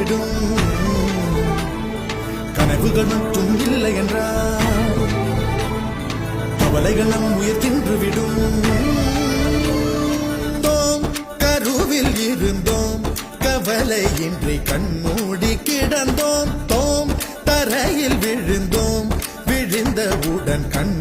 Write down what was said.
விடும். கனவுகள் மட்டும் இல்லை என்றால் கவலைகள் நம் உயிர் தின்றுவிடும். கருவில் இருந்தோம், கவலையின்றி கண்மூடி கிடந்தோம். தரையில் விழுந்தோம், விழுந்தவுடன் கண்